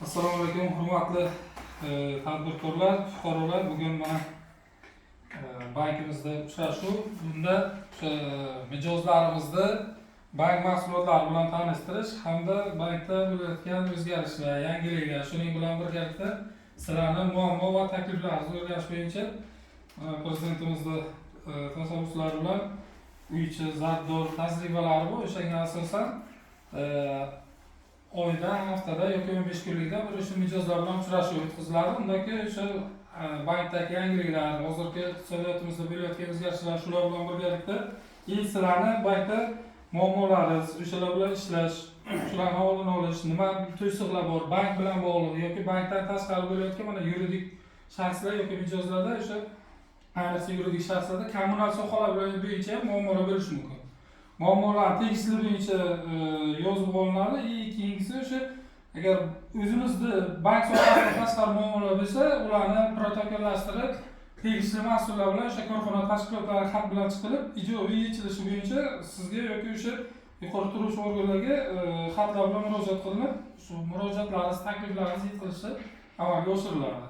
Assalomu alaykum, hurmatli tadbirkorlar, fuqarolar. Bugun mana bankimizda uchrashuv. Bunda mijozlarimizni bank mahsulotlari bilan tanishtirish hamda bankda bo'layotgan o'zgarishlar, yangiliklar, shuning bilan birgalikda sizlarni muammo va takliflaringizni o'rganish bo'yicha prezidentimizning tashabbuslari bilan uychi zardo'r tajribalari bu. O'shanga asosan oyda, haftada yoki 15 kunlikda bir o'sha mijozlar bilan uchrashuv o'tkaziladi. Undaki o'sha bankdagi yangiliklar, hozirgi iqtisodiyotimizda bo'layotgan o'zgarishlar, shular bilan birgalikda sizlarni bankda muammolaringiz, o'shalar bilan ishlash, shularni oldini olish, nima to'siqlar bor, bank bilan bog'liq yoki bankdan tashqari bo'layotgan mana yuridik shaxslar yoki mijozlarda o'sha ayniqsa yuridik shaxslarda kommunal sohalar bo'yicha muammolar bo'lishi mumkin. Muammolar tegishli bo'yicha yozib olinadi. Keyingisi o'sha agar o'zimizni bank sohasidan tashqari muammolar bo'lsa, ularni protokollashtirib, tegishli mas'ullar bilan o'sha korxona tashkilotlari xat bilan chiqilib, ijobiy yechilishi bo'yicha sizga yoki o'sha yuqori turuvchi organlarga xatlar bilan murojaat qilinib, shu murojaatlaringiz, takliflaringiz yetkazilishi amalga oshiriladi.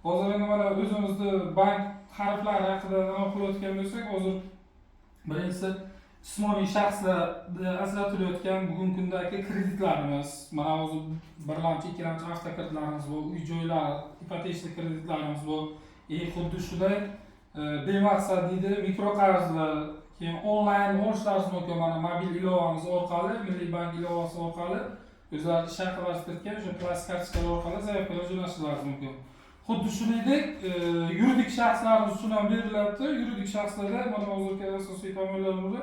Hozir endi mana o'zimizni bank harflari haqida qilayotgan bo'lsak, hozir birinchisi jismoniy shaxslarga ajratilayotgan bugungi kundagi kreditlarimiz, mana hozir birlamchi, ikkilamchi avtokreditlarimiz bor, uy joylar, ipotechnik kreditlarimiz bor. Xuddi shunday bemaqsad deydi, mikroqarzlar, keyin onlayn olishlaringiz mumkin. Mana mobil ilovamiz orqali, Milliy bank ilovasi orqali o'zlari ish haqilashtirgan o'sha plastik kartochkalar orqali zaявkalar jo'natishlaringiz mumkin. Xuddi shuningdek, yuridik shaxslarimiz uchun ham berilyapti. Yuridik shaxslarga mana hozirgi asosiy tomonlarimiz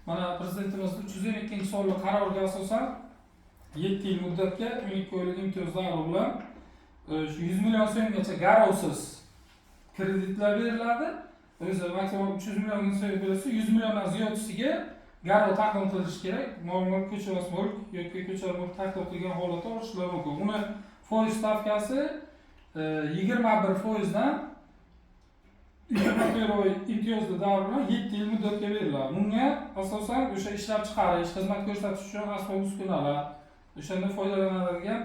mana prezidentimizning 312-sonli qaroriga asosan 7 yil muddatga 12 oylik imtiyozlar bilan 100 million so'mgacha garovsiz kreditlar beriladi. O'zi maksimum 300 million so'm bo'lsa 100 milliondan ziyodasiga garov taqdim qilish kerak. Normal ko'chmas mulk yoki ko'char mulk taqdim qilgan holatda olishlari mumkin. Uni foiz stavkasi 21% dan 21 oy imtiyozli davr bilan 7 yil muddatga beriladi. Bunga asosan o'sha ishlab chiqarish, xizmat ko'rsatish uchun asbob-uskunalar, o'shanda foydalanadigan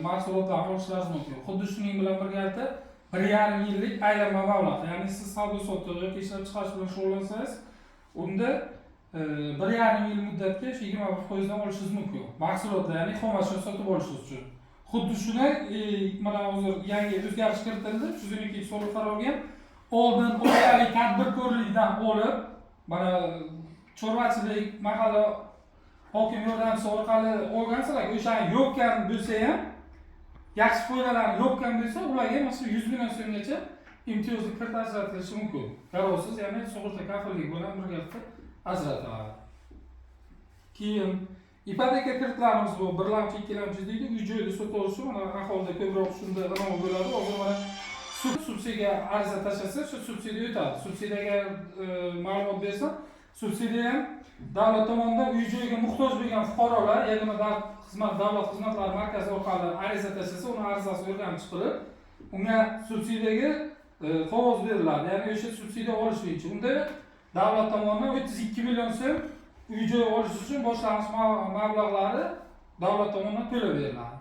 mahsulotlarni olishlaringiz mumkin. Xuddi shuning bilan birgalikda 1,5 yillik aylanma mablag', ya'ni siz savdo-sotiq yoki ishlab chiqarish bilan shug'ullansangiz, unda 1,5 yil muddatga 21% dan olishingiz mumkin. Mahsulotlar, ya'ni xomashyo sotib olishingiz uchun. Xuddi shuni mana hozir yangi o'zgarish kiritildi. 312-sonli qarorga oldin oilaviy tadbirkorlikdan olib, mana chorvachilik, mahalla hokim yordamchisi orqali olgansizlar, o'shani yo'qkan bo'lsa ham, yaxshi foydalanib yo'qkan bo'lsa, ularga masalan 100 million so'mgacha imtiyozli kredit ajratilishi mumkin. Garovsiz, ya'ni sug'urta kafillik bilan birgalikda ajratiladi. Keyin ipoteka kreditlarimiz bu birlamchi, ikkilamchi deydi, uy joyda sotib olishi mana aholida ko'proq shunda amal bo'ladi. Hozir mana subsidiya ariza tashlasa, shu subsidiya o'tadi. Subsidiyaga ma'lumot bersa, subsidiya ham davlat tomonidan uy joyiga muhtoj bo'lgan fuqarolar yagona davlat xizmatlari markazi orqali ariza tashlasa, uni arizasi o'rganib chiqilib, unga subsidiyaga qog'oz beriladi. Ya'ni o'sha subsidiya olish bo'yicha unda davlat tomonidan 32 million so'm uy joy olish uchun boshlang'ich mablag'lari davlat tomonidan to'lab beriladi.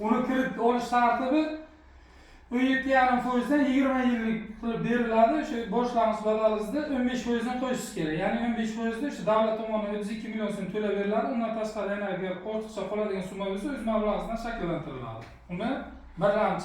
Uni kredit olish tartibi 17,5% dan 20 yillik qilib beriladi. O'sha boshlang'ich badalingizda 15% dan qo'yishingiz kerak. Ya'ni 15% da o'sha davlat tomonidan 32 million so'm to'lab beriladi. Undan tashqari yana agar ortiqcha qoladigan summa bo'lsa, o'z mablag'ingizdan shakllantiriladi. Uni birlamchi,